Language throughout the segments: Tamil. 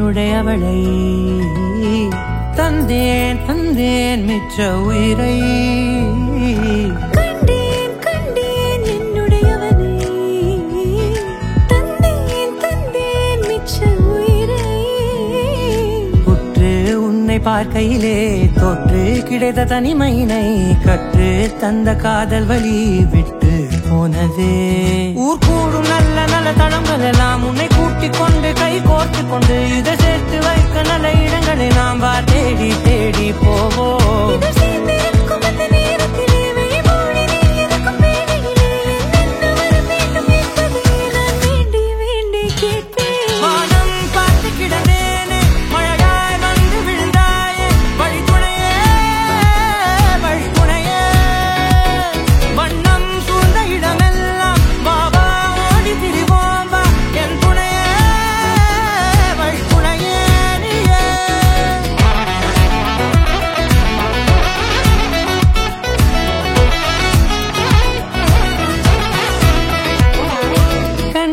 என்னுடையவளை தந்தேன் தந்தேன் மிச்ச உயிரை கண்டேன் கண்டேன் என்னுடையவனை தந்தேன் தந்தேன் மிச்ச உயிரை உற்று உன்னை பார்க்கையிலே தொற்று கிடைத்த தனிமையினை கற்று தந்த காதல் வழி விட்டு போனதே ஊர் கூடும் நல்ல நல்ல தளங்கள் எல்லாம் உன்னை கூட்டிக் கொண்டு கை கோர்த்து கொண்டு இதை சேர்த்து வைக்க நல்ல இடங்களை நாம் தேடி தேடி போவோம்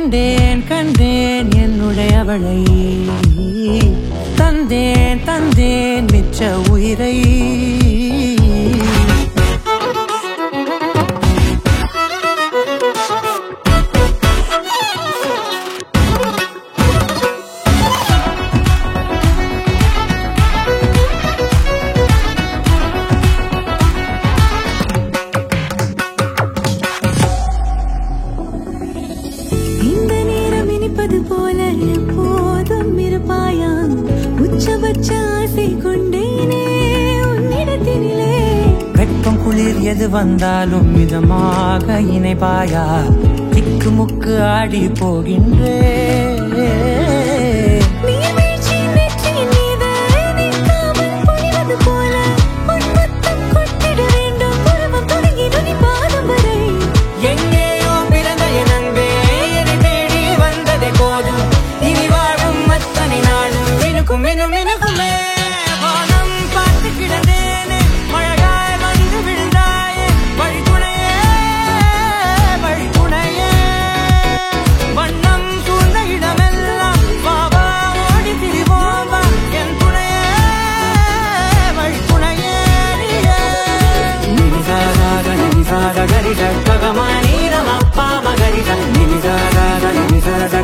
கண்டேன் கண்டேன் என்னுடையவளை தந்தேன் தந்தேன் மிச்ச உயிரை போல எப்போதும் இருப்பாயா உச்சபட்ச ஆசை கொண்டேனே உன்னிடத்தினிலே வெட்கம் குளிர் எது வந்தாலும் மிதமாக இணைப்பாயா திக்கு முக்கு ஆடி போகின்றே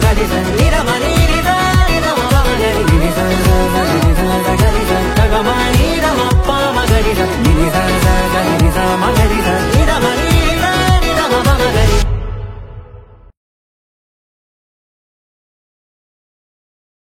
Gari